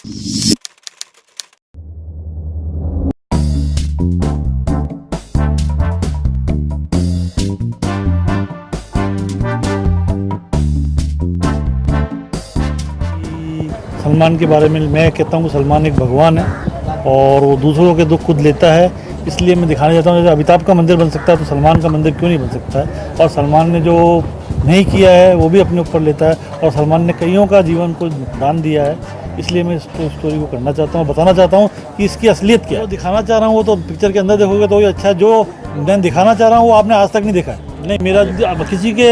सलमान के बारे में मैं कहता हूँ कि सलमान एक भगवान है और वो दूसरों के दुख खुद लेता है, इसलिए मैं दिखाना चाहता हूँ जैसे अमिताभ का मंदिर बन सकता है तो सलमान का मंदिर क्यों नहीं बन सकता है। और सलमान ने जो नहीं किया है वो भी अपने ऊपर लेता है और सलमान ने कईयों का जीवन को दान दिया है, इसलिए मैं इस स्टोरी को करना चाहता हूँ, बताना चाहता हूँ कि इसकी असलियत क्या है। दिखाना चाह रहा हूँ वो तो पिक्चर के अंदर देखोगे तो ये अच्छा, जो मैं दिखाना चाह रहा हूँ वो आपने आज तक नहीं देखा है। नहीं, मेरा किसी के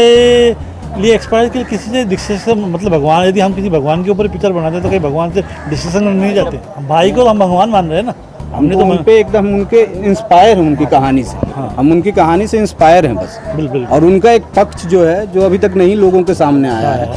लिए एक्सपायर के किसी से डिस्कशन मतलब भगवान, यदि हम किसी भगवान के ऊपर पिक्चर बनाते हैं तो कहीं भगवान से डिस्कशन में नहीं जाते। हम भाई को हम भगवान मान रहे हैं ना, हमने तो उन पे एकदम उनके इंस्पायर हैं उनकी कहानी से। हाँ। हम उनकी कहानी से इंस्पायर हैं बस। बिल्कुल। और उनका एक पक्ष जो है जो अभी तक नहीं लोगों के सामने आया है,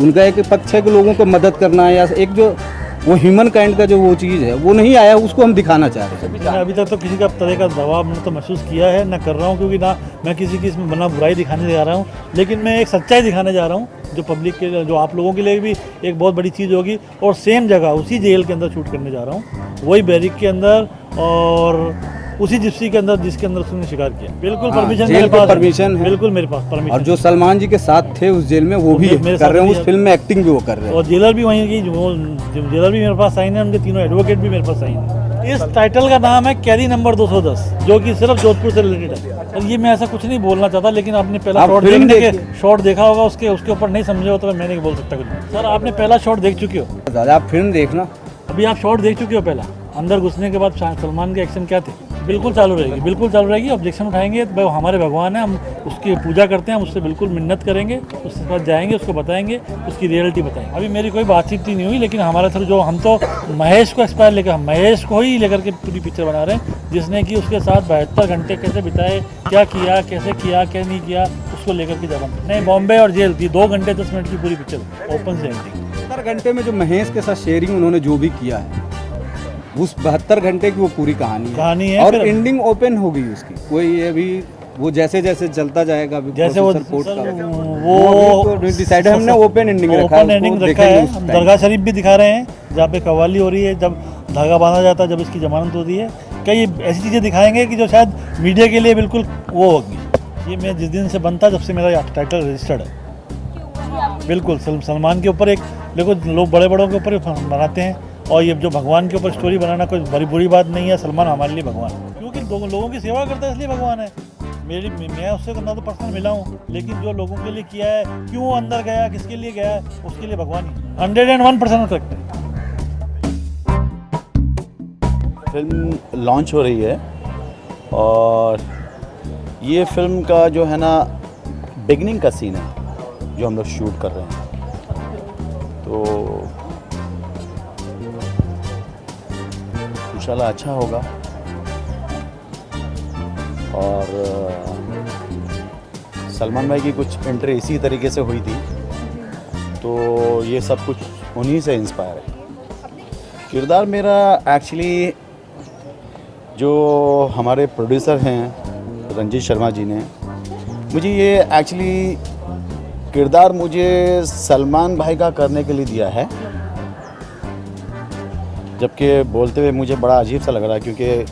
उनका एक पक्ष है कि लोगों को मदद करना या एक जो वो ह्यूमन काइंड का जो वो चीज़ है वो नहीं आया, उसको हम दिखाना चाह रहे हैं। मैंने अभी तक तो किसी का तरह का दबाव मैंने तो महसूस किया है ना कर रहा हूँ, क्योंकि ना मैं किसी की इसमें बना बुराई दिखाने जा रहा हूँ, लेकिन मैं एक सच्चाई दिखाने जा रहा हूँ जो पब्लिक के लिए, जो आप लोगों के लिए भी एक बहुत बड़ी चीज़ होगी। और सेम जगह उसी जेल के अंदर शूट करने जा रहा हूँ, वही बैरिक के अंदर और उसी जिप्सी के अंदर जिसके अंदर उसने शिकार किया। बिल्कुल परमिशन मेरे पास, परमिशन है। बिल्कुल मेरे पास परमिशन। और जो सलमान जी के साथ थे उस जेल में वो भी कर रहे हैं, उस फिल्म में एक्टिंग भी वो कर रहे हैं। और जेलर भी वहीं की, जेलर भी मेरे पास साइन है, उनके तीनों एडवोकेट भी मेरे पास साइन है। इस टाइटल का नाम है कैदी नंबर 210, जो कि सिर्फ जोधपुर से रिलेटेड है। और ये मैं ऐसा कुछ नहीं बोलना चाहता, लेकिन आपने पहला शॉट देखा होगा, उसके ऊपर नहीं समझे हो तो मैं नहीं बोल सकता कुछ। सर आपने पहला शॉट देख चुके हो? दादा आप फिल्म देखना, अभी आप शॉट देख चुके हो पहला। अंदर घुसने के बाद सलमान के एक्शन क्या थे? बिल्कुल चालू रहेगी, बिल्कुल चालू रहेगी। ऑब्जेक्शन उठाएंगे तो हमारे भगवान है, हम उसकी पूजा करते हैं, हम उससे बिल्कुल मिन्नत करेंगे, उसके पास जाएंगे, उसको बताएंगे, उसकी रियलिटी बताएंगे। अभी मेरी कोई बातचीत नहीं हुई, लेकिन हमारे थ्रू जो हम तो महेश को एक्सपायर लेकर, महेश को ही लेकर के पूरी पिक्चर बना रहे हैं, जिसने कि उसके साथ 72 घंटे कैसे बिताए, क्या किया, कैसे किया, क्या नहीं किया, उसको लेकर के जब नहीं बॉम्बे और जेल थी 2 घंटे 10 मिनट की पूरी पिक्चर ओपन से एंडिंग। 72 घंटे में जो महेश के साथ शेयरिंग उन्होंने जो भी किया है, उस 72 घंटे की वो पूरी कहानी है। और एंडिंग ओपन होगी उसकी, कोई ये भी वो जैसे जैसे चलता जाएगा जैसे वो डिसाइड हमने ओपन एंडिंग रखा है। हम दरगाह शरीफ भी दिखा रहे हैं जहाँ पे कव्वाली हो रही है, जब धागा बांधा जाता है, जब इसकी जमानत होती है। कई ऐसी चीज़ें दिखाएंगे कि जो शायद मीडिया के लिए बिल्कुल वो होगी। ये मैं जिस दिन से बनता जब से मेरा टाइटल रजिस्टर्ड है। बिल्कुल सलमान के ऊपर एक देखो, लोग बड़े बड़ों के ऊपर बनाते हैं, और ये जो भगवान के ऊपर स्टोरी बनाना कोई बड़ी बुरी बात नहीं है। सलमान हमारे लिए भगवान है, क्योंकि लोगों की सेवा करता है इसलिए भगवान है। मैं उससे ना तो पर्सनल मिला हूँ, लेकिन जो लोगों के लिए किया है, क्यों अंदर गया, किसके लिए गया, उसके लिए भगवान ही 101% करेक्ट है। फिल्म लॉन्च हो रही है और ये फिल्म का जो है ना बिगनिंग का सीन है जो हम लोग शूट कर रहे हैं, तो इंशाल्लाह अच्छा होगा। और सलमान भाई की कुछ एंट्री इसी तरीके से हुई थी, तो ये सब कुछ उन्हीं से इंस्पायर है। किरदार मेरा एक्चुअली जो हमारे प्रोड्यूसर हैं रंजीत शर्मा जी ने मुझे ये एक्चुअली किरदार मुझे सलमान भाई का करने के लिए दिया है, जबकि बोलते हुए मुझे बड़ा अजीब सा लग रहा है, क्योंकि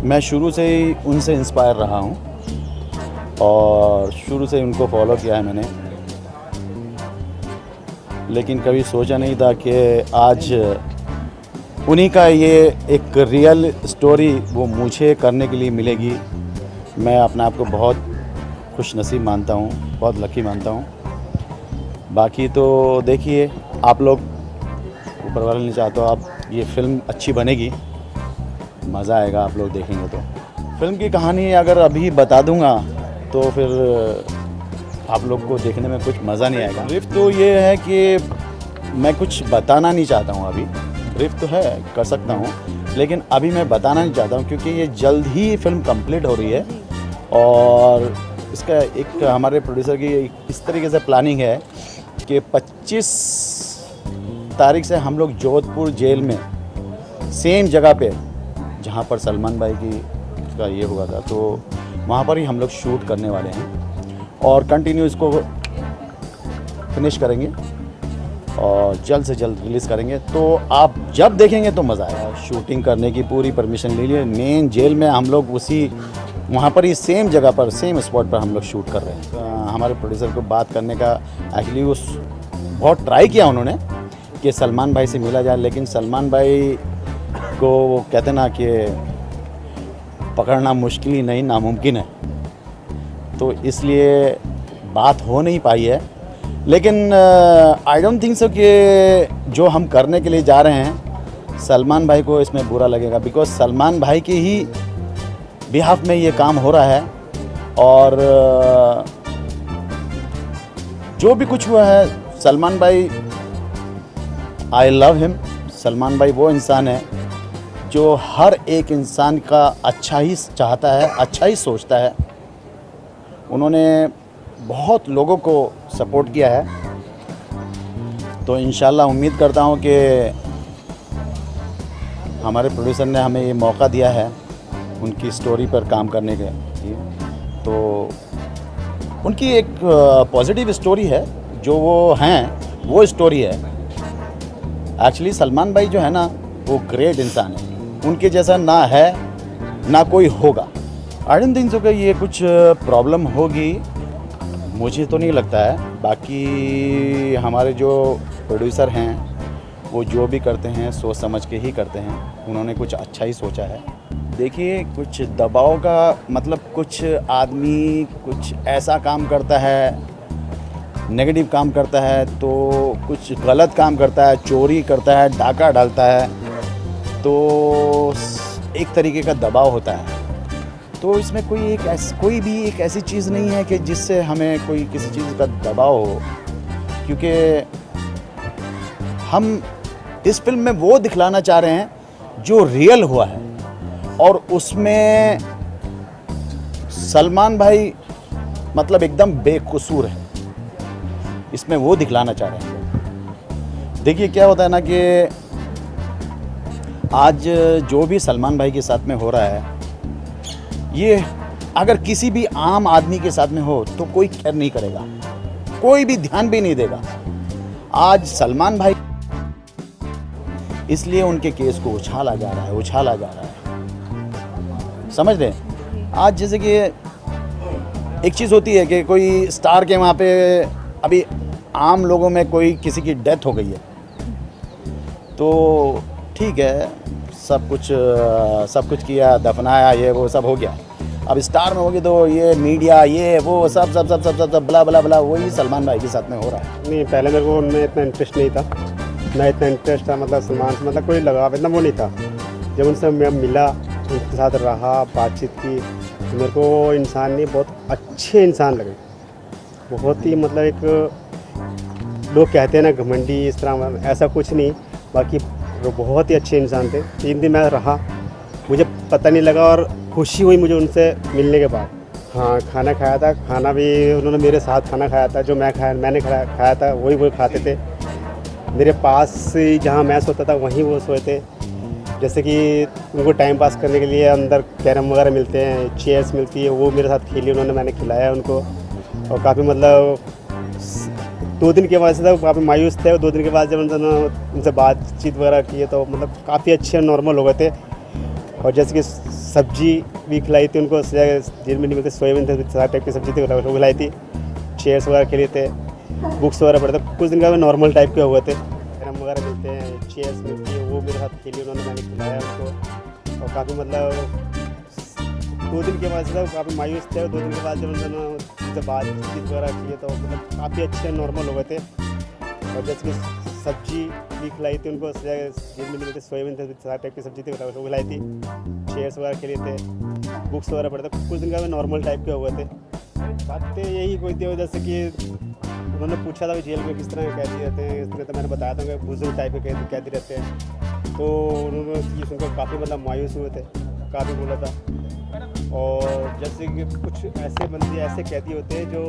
मैं शुरू से ही उनसे इंस्पायर रहा हूं और शुरू से उनको फॉलो किया है मैंने, लेकिन कभी सोचा नहीं था कि आज उन्हीं का ये एक रियल स्टोरी वो मुझे करने के लिए मिलेगी। मैं अपने आप को बहुत खुश नसीब मानता हूँ, बहुत लकी मानता हूँ। बाकी तो देखिए, आप लोग ऊपर वाला नहीं चाहता, आप ये फिल्म अच्छी बनेगी, मज़ा आएगा आप लोग देखेंगे तो। फिल्म की कहानी अगर अभी बता दूंगा तो फिर आप लोग को देखने में कुछ मज़ा नहीं आएगा। ब्रीफ तो ये है कि मैं कुछ बताना नहीं चाहता हूँ अभी। ब्रीफ तो है, कर सकता हूँ, लेकिन अभी मैं बताना नहीं चाहता हूँ, क्योंकि ये जल्द ही फिल्म कंप्लीट हो रही है और इसका एक हमारे प्रोड्यूसर की इस तरीके से प्लानिंग है कि 25 तारीख से हम लोग जोधपुर जेल में सेम जगह पे जहाँ पर सलमान भाई का ये हुआ था, तो वहाँ पर ही हम लोग शूट करने वाले हैं और कंटिन्यू इसको फिनिश करेंगे और जल्द से जल्द रिलीज़ करेंगे। तो आप जब देखेंगे तो मज़ा आएगा। शूटिंग करने की पूरी परमिशन ले लिए। मेन जेल में हम लोग उसी वहाँ पर ही सेम जगह पर सेम स्पॉट पर हम लोग शूट कर रहे हैं। हमारे प्रोड्यूसर को बात करने का एक्चुअली उस बहुत ट्राई किया उन्होंने कि सलमान भाई से मिला जाए, लेकिन सलमान भाई को वो कहते ना कि पकड़ना मुश्किल ही नहीं नामुमकिन है, तो इसलिए बात हो नहीं पाई है। लेकिन आई डोंट थिंक सो कि जो हम करने के लिए जा रहे हैं सलमान भाई को इसमें बुरा लगेगा, बिकॉज सलमान भाई के ही बिहाफ में ये काम हो रहा है। और जो भी कुछ हुआ है सलमान भाई, आई लव हिम। सलमान भाई वो इंसान है जो हर एक इंसान का अच्छा ही चाहता है, अच्छा ही सोचता है। उन्होंने बहुत लोगों को सपोर्ट किया है, तो इंशाल्लाह उम्मीद करता हूँ कि हमारे प्रोड्यूसर ने हमें ये मौका दिया है उनकी स्टोरी पर काम करने के लिए। तो उनकी एक पॉजिटिव स्टोरी है, जो वो हैं वो स्टोरी है। एक्चुअली सलमान भाई जो है ना वो ग्रेट इंसान है, उनके जैसा ना है ना कोई होगा। आई डोंट थिंक सो कि ये कुछ प्रॉब्लम होगी, मुझे तो नहीं लगता है। बाकी हमारे जो प्रोड्यूसर हैं वो जो भी करते हैं सोच समझ के ही करते हैं, उन्होंने कुछ अच्छा ही सोचा है। देखिए कुछ दबाव का मतलब, कुछ आदमी कुछ ऐसा काम करता है, नेगेटिव काम करता है, तो कुछ गलत काम करता है, चोरी करता है, डाका डालता है, तो एक तरीके का दबाव होता है। तो इसमें कोई भी एक ऐसी चीज़ नहीं है कि जिससे हमें कोई किसी चीज़ का दबाव हो, क्योंकि हम इस फिल्म में वो दिखलाना चाह रहे हैं जो रियल हुआ है, और उसमें सलमान भाई मतलब एकदम बेकसूर है, इसमें वो दिखलाना चाह रहे हैं। देखिए क्या होता है ना कि आज जो भी सलमान भाई के साथ में हो रहा है, ये अगर किसी भी आम आदमी के साथ में हो तो कोई केयर नहीं करेगा, कोई भी ध्यान भी नहीं देगा। आज सलमान भाई इसलिए उनके केस को उछाला जा रहा है, समझ रहे हैं। आज जैसे कि एक चीज़ होती है कि कोई स्टार के वहाँ पे अभी आम लोगों में कोई किसी की डेथ हो गई है, तो ठीक है सब कुछ किया, दफनाया, ये वो सब हो गया। अब स्टार में होगी तो ये मीडिया ये वो सब बला बला बला, वही सलमान भाई के साथ में हो रहा है। नहीं, पहले मेरे को उनमें इतना इंटरेस्ट नहीं था, ना इतना इंटरेस्ट था, मतलब सलमान से मतलब कोई लगाव इतना वो नहीं था। जब उनसे मैं मिला, उनके साथ रहा, बातचीत की, तो मेरे को वो इंसान नहीं, बहुत अच्छे इंसान लगे। बहुत ही मतलब एक लोग कहते हैं ना घमंडी, इस तरह ऐसा कुछ नहीं, बाकी वो बहुत ही अच्छे इंसान थे। 3 दिन मैं रहा, मुझे पता नहीं लगा, और खुशी हुई मुझे उनसे मिलने के बाद। हाँ, खाना खाया था, खाना भी उन्होंने मेरे साथ खाना खाया था, जो मैंने खाया था वही खाते थे। मेरे पास ही जहाँ मैं सोता था वहीं वो सोए थे। जैसे कि उनको टाइम पास करने के लिए अंदर कैरम वगैरह मिलते हैं, चेयर्स मिलती है, वो मेरे साथ खेली उन्होंने, मैंने खिलाया उनको। और काफ़ी मतलब 2 दिन के बाद से था काफ़ी मायूस थे, और 2 दिन के बाद जब उनसे बातचीत वगैरह की तो मतलब काफ़ी अच्छे नॉर्मल हो गए थे। और जैसे कि सब्जी भी खिलाई थी उनको, जेल में नहीं मिलते, सोयाबीन थे, सारे टाइप की सब्जी थी वो खिलाई थी, चेयर्स वगैरह खेले थे, बुक्स वगैरह पढ़े थे। कुछ दिन का नॉर्मल टाइप के हुए थे, कैरम वगैरह मिलते हैं, चेयर्स मिलती है, वो मेरे साथ खेली उन्होंने, मैंने खिलाया उनको। और काफ़ी मतलब 2 दिन के बाद से काफ़ी मायूस थे, और 2 दिन के बाद जब उन्होंने उनसे बातचीत वगैरह की तो मतलब काफ़ी अच्छे नॉर्मल हो गए थे। और जैसे कि सब्जी भी खिलाई थी उनको, जेल में मिलते, सोयाबीन थे, सारे टाइप की सब्जी थी वो खिलाई थी, चेयर्स वगैरह खेले थे, बुक्स वगैरह पढ़े थे। कुछ दिन का नॉर्मल टाइप के हुए थे। बातें यही कोई थी, जैसे कि उन्होंने पूछा था कि जेल में किस तरह के कैदी रहते हैं, इस तरह तो मैंने बताया था कि बुजुर्ग टाइप के कैदी रहते हैं। तो उन्होंने ये सुनकर काफ़ी मतलब मायूस हुए थे, काफ़ी बोला था। और जैसे कि कुछ ऐसे बंदे ऐसे कैदी होते हैं जो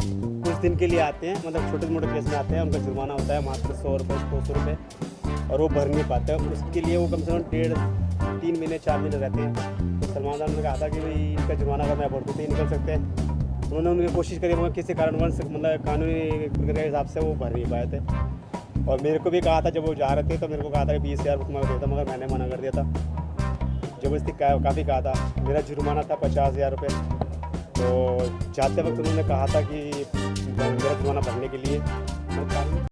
कुछ दिन के लिए आते हैं, मतलब छोटे मोटे केस में आते हैं, उनका जुर्माना होता है मात्र 100 रुपये 200 रुपये, और वो भर नहीं पाते हैं। उसके लिए वो कम से कम 3 महीने 4 महीने रहते हैं। तो सलमान खान ने कहा था कि भाई इनका जुर्माना अगर मैं भर दूँ तो निकल सकते हैं। उन्होंने उनकी कोशिश करी, मगर किसी कारणवश मतलब कानूनी प्रक्रिया के हिसाब से वो भर नहीं पाए थे। और मेरे को भी कहा था जब वो जा रहे थे तो मेरे को कहा था कि 20,000 रुपये देता, मगर मैंने मना कर दिया था। जबरदस्ती काफ़ी कहा था। मेरा जुर्माना था 50,000 रुपये। तो जाते वक्त उन्होंने कहा था कि मेरा जुर्माना भरने के लिए